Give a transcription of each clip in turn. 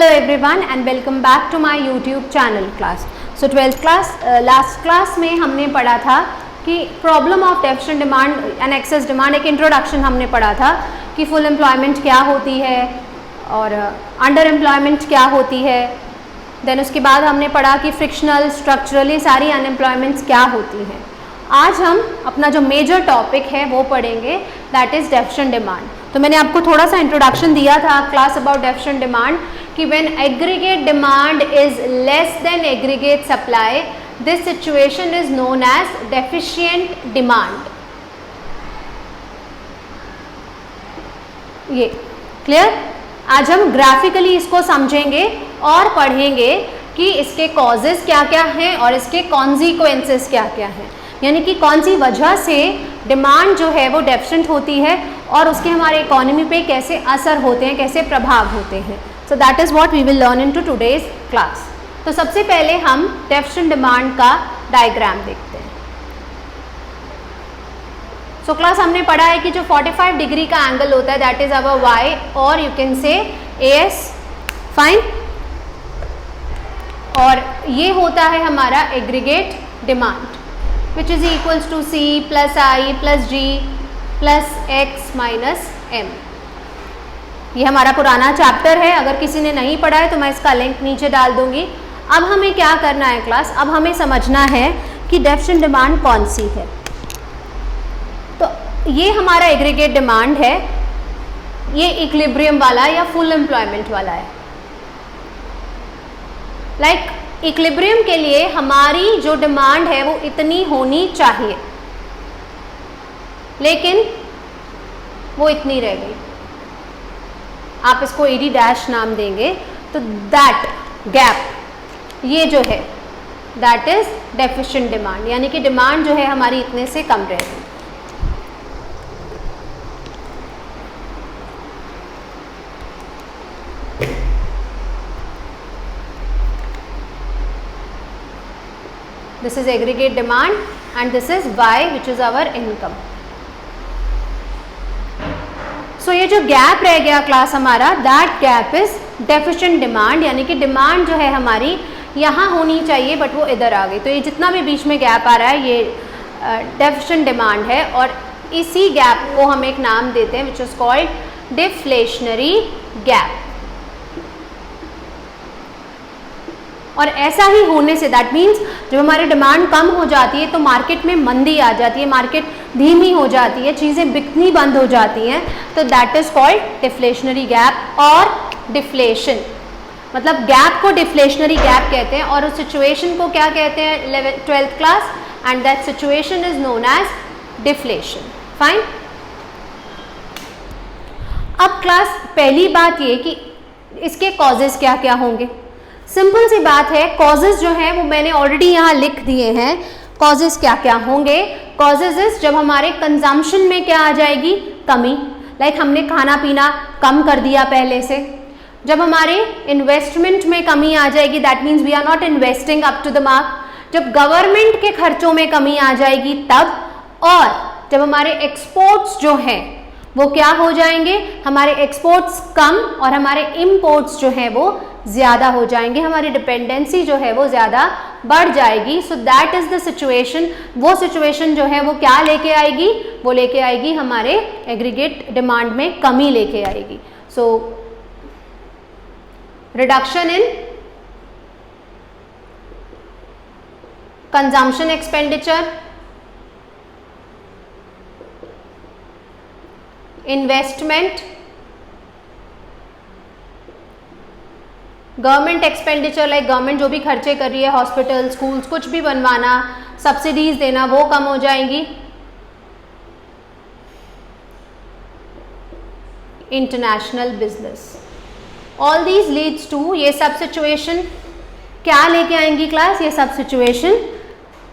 Hello everyone and welcome back to my YouTube channel class. So 12th class last class में हमने पढ़ा था कि problem of deficient demand and excess demand, एक introduction हमने पढ़ा था कि फुल एम्प्लॉयमेंट क्या होती है और अंडर एम्प्लॉयमेंट क्या होती है. देन उसके बाद हमने पढ़ा कि फ्रिक्शनल, स्ट्रक्चरली सारी अनएम्प्लॉयमेंट्स क्या होती हैं. आज हम अपना जो मेजर टॉपिक है वो पढ़ेंगे, दैट इज़ डेफिशिएंट डिमांड. तो मैंने आपको थोड़ा सा इंट्रोडक्शन दिया था क्लास अबाउट डेफिशिएंट डिमांड कि when aggregate demand is less than aggregate supply, this situation is known as deficient demand. ये क्लियर. आज हम ग्राफिकली इसको समझेंगे और पढ़ेंगे कि इसके कॉजेज क्या क्या हैं और इसके कॉन्सिक्वेंसेस क्या क्या हैं, यानी कि कौन सी वजह से डिमांड जो है वो डेफिशिएंट होती है और उसके हमारे इकोनॉमी पे कैसे असर होते हैं, कैसे प्रभाव होते हैं. So that is what we will learn in to today's class. तो सबसे पहले हम डेफिशिएंट डिमांड का डायग्राम देखते हैं. सो क्लास हमने पढ़ा है कि जो 45 डिग्री का एंगल होता है दैट इज अवर वाई, और you can say S, fine. और ये होता है हमारा aggregate demand which is equals to C plus I plus G plus X minus M. ये हमारा पुराना चैप्टर है, अगर किसी ने नहीं पढ़ा है तो मैं इसका लिंक नीचे डाल दूंगी. अब हमें क्या करना है क्लास, अब हमें समझना है कि डेफिशिएंट डिमांड कौन सी है. तो ये हमारा एग्रीगेट डिमांड है, ये इक्विलिब्रियम वाला या फुल एम्प्लॉयमेंट वाला है. लाइक इक्विलिब्रियम के लिए हमारी जो डिमांड है वो इतनी होनी चाहिए, लेकिन वो इतनी रह गई. आप इसको एडी डैश नाम देंगे. तो दैट गैप, ये जो है दैट इज डेफिशिएंट डिमांड, यानी कि डिमांड जो है हमारी इतने से कम रह गई. This is aggregate demand and this is Y, which is our income. So ये जो गैप रह गया क्लास हमारा, that gap is deficient demand, यानी कि डिमांड जो है हमारी यहाँ होनी चाहिए बट वो इधर आ गई. तो ये जितना भी बीच में गैप आ रहा है ये deficient डिमांड है, और इसी गैप को हम एक नाम देते हैं which is called deflationary gap. और ऐसा ही होने से दैट मीन्स जब हमारी डिमांड कम हो जाती है तो मार्केट में मंदी आ जाती है, मार्केट धीमी हो जाती है, चीज़ें बिकनी बंद हो जाती हैं. तो that is called deflationary gap और डिफ्लेशन. मतलब गैप को डिफ्लेशनरी गैप कहते हैं और उस सिचुएशन को क्या कहते हैं 12th class, and that situation is known as deflation. Fine. अब क्लास पहली बात ये कि इसके कॉजेज क्या क्या होंगे. सिंपल सी बात है, कॉजेज जो है वो मैंने ऑलरेडी यहाँ लिख दिए हैं. कॉजेज क्या क्या होंगे. कॉजेज इज जब हमारे कंजम्पशन में क्या आ जाएगी, कमी. लाइक हमने खाना पीना कम कर दिया पहले से. जब हमारे इन्वेस्टमेंट में कमी आ जाएगी, that means we are not investing up to the mark. जब गवर्नमेंट के खर्चों में कमी आ जाएगी तब, और जब हमारे एक्सपोर्ट्स जो हैं वो क्या हो जाएंगे, हमारे एक्सपोर्ट्स कम और हमारे इम्पोर्ट्स जो हैं वो ज़्यादा हो जाएंगे, हमारी डिपेंडेंसी जो है वो ज़्यादा बढ़ जाएगी. सो दैट इज़ द सिचुएशन. वो सिचुएशन जो है वो क्या लेके आएगी, वो लेके आएगी हमारे एग्रीगेट डिमांड में कमी लेके आएगी. So reduction in consumption expenditure, investment, government expenditure, like government जो भी खर्चे कर रही है, हॉस्पिटल, स्कूल्स, कुछ भी बनवाना, सब्सिडीज देना, वो कम हो जाएंगी. International business, all these leads to, ये सब सिचुएशन क्या लेके आएंगी क्लास, ये सब सिचुएशन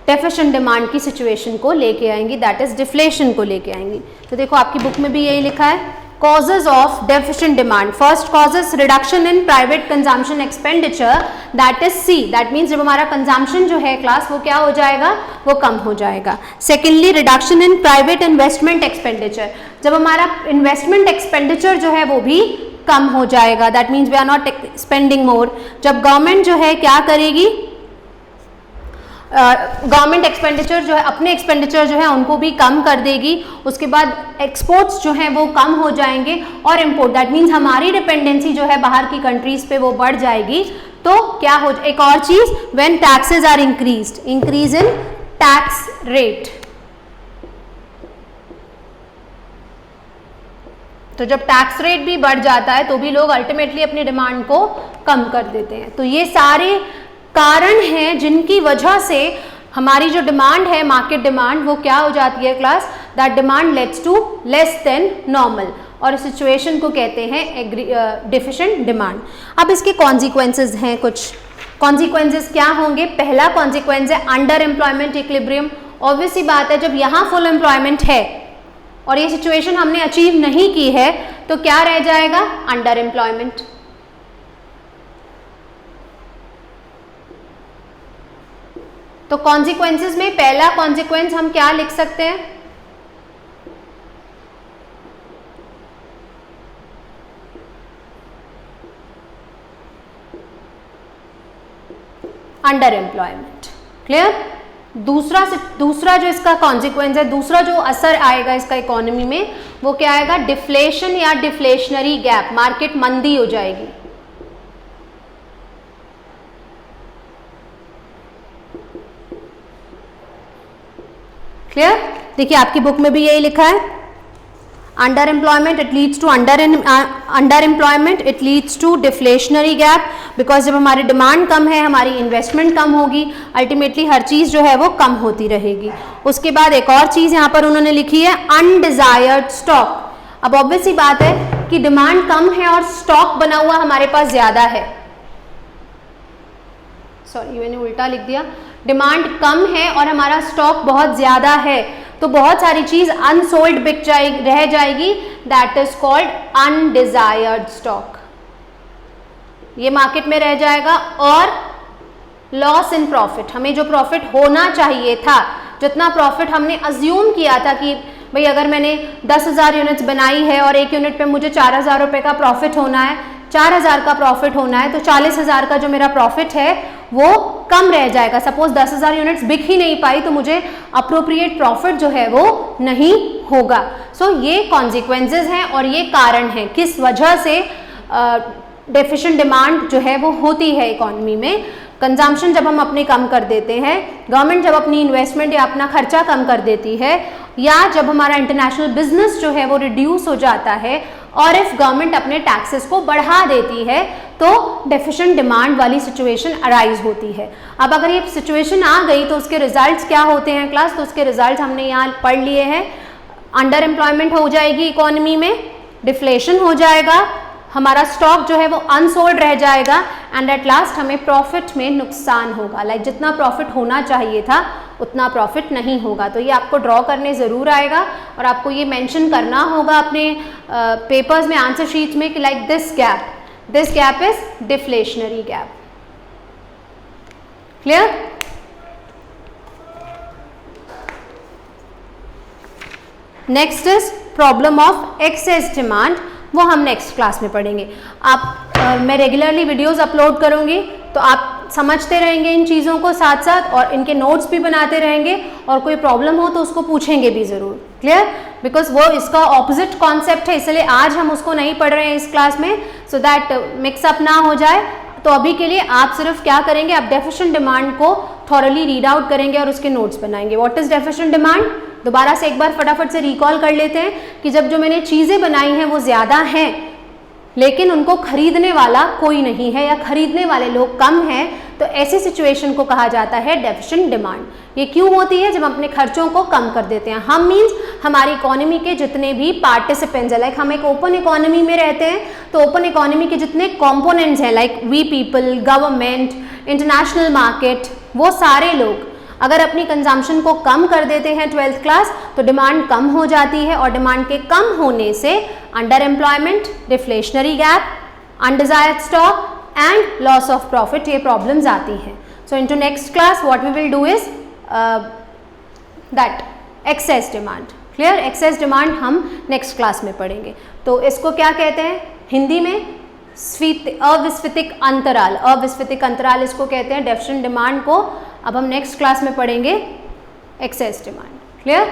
डेफिशिएंट डिमांड की सिचुएशन को लेके आएंगी, दैट इज डिफ्लेशन को लेके आएंगी. तो देखो आपकी बुक में भी यही लिखा है, causes of deficient demand. First causes reduction in private consumption expenditure, that is C. That means जब हमारा consumption जो है क्लास वो क्या हो जाएगा, वो कम हो जाएगा. Secondly, reduction in private investment expenditure. जब हमारा investment expenditure जो है वो भी कम हो जाएगा, that means we are not spending more. जब गवर्नमेंट जो है क्या करेगी, गवर्नमेंट एक्सपेंडिचर जो है, अपने एक्सपेंडिचर जो है उनको भी कम कर देगी, उसके बाद एक्सपोर्ट्स जो हैं वो कम हो जाएंगे और इम्पोर्ट, दैट मीन्स हमारी डिपेंडेंसी जो है बाहर की कंट्रीज पे वो बढ़ जाएगी। तो क्या हो, एक और चीज, when taxes are increased, increase in tax rate, तो जब टैक्स रेट भी बढ़ जाता है तो भी लोग अल्टीमेटली अपनी डिमांड को कम कर देते हैं। तो ये सारे कारण हैं जिनकी वजह से हमारी जो डिमांड है, मार्केट डिमांड, वो क्या हो जाती है class, that demand leads to less than normal, और इस सिचुएशन को कहते हैं डेफिशिएंट डिमांड। अब इसके कॉन्सिक्वेंसेज हैं, कुछ कॉन्सिक्वेंसेज क्या होंगे। पहला कॉन्सिक्वेंस है अंडर एम्प्लॉयमेंट इक्विलिब्रियम। ऑब्वियस सी बात है, जब यहाँ फुल एम्प्लॉयमेंट है और ये सिचुएशन हमने अचीव नहीं की है तो क्या रह जाएगा, अंडर एम्प्लॉयमेंट। तो कॉन्सिक्वेंसेस में पहला कॉन्सिक्वेंस हम क्या लिख सकते हैं, अंडर एम्प्लॉयमेंट। क्लियर। दूसरा जो इसका कॉन्सिक्वेंस है, दूसरा जो असर आएगा इसका इकोनॉमी में, वो क्या आएगा, डिफ्लेशन या डिफ्लेशनरी गैप, मार्केट मंदी हो जाएगी। क्लियर। देखिए आपकी बुक में भी यही लिखा है, under employment it leads to under employment it leads to deflationary gap, because जब हमारी डिमांड कम है हमारी इन्वेस्टमेंट कम होगी, अल्टीमेटली हर चीज़ जो है वो कम होती रहेगी। उसके बाद एक और चीज़ यहाँ पर उन्होंने लिखी है, अनडिजायर्ड स्टॉक। अब ऑब्वियस सी बात है कि डिमांड कम है और स्टॉक बना हुआ हमारे पास ज़्यादा है, सॉरी मैंने उल्टा लिख दिया, डिमांड कम है और हमारा स्टॉक बहुत ज़्यादा है, तो बहुत सारी चीज़ अनसोल्ड बिक जाएगी, रह जाएगी, that is called undesired stock. ये मार्केट में रह जाएगा। और लॉस इन प्रॉफिट, हमें जो प्रॉफिट होना चाहिए था, जितना प्रॉफिट हमने अज्यूम किया था कि भाई अगर मैंने 10,000 यूनिट्स बनाई है और एक यूनिट पे मुझे 4,000 रुपये का प्रॉफिट होना है, 4,000 का प्रॉफिट होना है, तो 40,000 का जो मेरा प्रॉफिट है वो कम रह जाएगा। सपोज 10,000 यूनिट्स बिक ही नहीं पाई तो मुझे अप्रोप्रिएट प्रॉफिट जो है वो नहीं होगा। सो ये कॉन्सिक्वेंसेस हैं और ये कारण हैं किस वजह से डेफिशिएंट डिमांड जो है वो होती है इकोनॉमी में। कंजम्पशन जब हम अपनी कम कर देते हैं, गवर्नमेंट जब अपनी इन्वेस्टमेंट या अपना खर्चा कम कर देती है, या जब हमारा इंटरनेशनल बिजनेस जो है वो रिड्यूस हो जाता है, और इफ गवर्नमेंट अपने टैक्सेस को बढ़ा देती है, तो डेफिशिएंट डिमांड वाली सिचुएशन अराइज होती है। अब अगर ये सिचुएशन आ गई तो उसके रिजल्ट्स क्या होते हैं क्लास, तो उसके रिजल्ट हमने यहाँ पढ़ लिए हैं। अंडर एम्प्लॉयमेंट हो जाएगी इकोनॉमी में, डिफ्लेशन हो जाएगा, हमारा स्टॉक जो है वो अनसोल्ड रह जाएगा, एंड एट लास्ट हमें प्रॉफिट में नुकसान होगा। लाइक जितना प्रॉफिट होना चाहिए था उतना प्रॉफिट नहीं होगा। तो ये आपको ड्रॉ करने ज़रूर आएगा और आपको ये मेंशन करना होगा अपने पेपर्स में, आंसर शीट्स में, कि like this gap is deflationary gap. Clear. Next is problem of excess demand, वो हम नेक्स्ट क्लास में पढ़ेंगे। मैं रेगुलरली वीडियोस अपलोड करूंगी तो आप समझते रहेंगे इन चीज़ों को साथ साथ, और इनके नोट्स भी बनाते रहेंगे, और कोई प्रॉब्लम हो तो उसको पूछेंगे भी ज़रूर। क्लियर। बिकॉज वो इसका ऑपोजिट कॉन्सेप्ट है, इसलिए आज हम उसको नहीं पढ़ रहे हैं इस क्लास में, सो दैट मिक्सअप ना हो जाए। तो अभी के लिए आप सिर्फ क्या करेंगे, आप डेफिशिएंट डिमांड को थॉरली रीड आउट करेंगे और उसके नोट्स बनाएंगे। व्हाट इज डेफिशिएंट डिमांड, दोबारा से एक बार फटाफट से रिकॉल कर लेते हैं कि जब जो मैंने चीज़ें बनाई हैं वो ज़्यादा हैं लेकिन उनको खरीदने वाला कोई नहीं है, या खरीदने वाले लोग कम हैं, तो ऐसी सिचुएशन को कहा जाता है डेफिशिएंट डिमांड। ये क्यों होती है, जब हम अपने खर्चों को कम कर देते हैं। हम मीन्स हमारी इकोनॉमी के जितने भी पार्टिसिपेंट्स हैं, लाइक हम एक ओपन इकोनॉमी में रहते हैं, तो ओपन इकोनॉमी के जितने कॉम्पोनेंट्स हैं, like we people, government, international market, वो सारे लोग अगर अपनी कंजम्पशन को कम कर देते हैं 12th क्लास, तो डिमांड कम हो जाती है, और डिमांड के कम होने से under employment, deflationary gap, undesired stock and loss of profit, ये प्रॉब्लम्स आती हैं। So into next class what we will do is that excess demand. Clear. Excess demand हम नेक्स्ट क्लास में पढ़ेंगे। तो इसको क्या कहते हैं, हिंदी में अविस्फितिक अंतराल, अविस्फितिक अंतराल इसको कहते हैं, डेफिशिएंट डिमांड को अब हम नेक्स्ट क्लास में पढ़ेंगे access demand. Clear?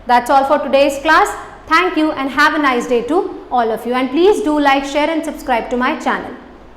That's all for today's class. Thank you and have a nice day to all of you, and please do like, share and subscribe to my channel.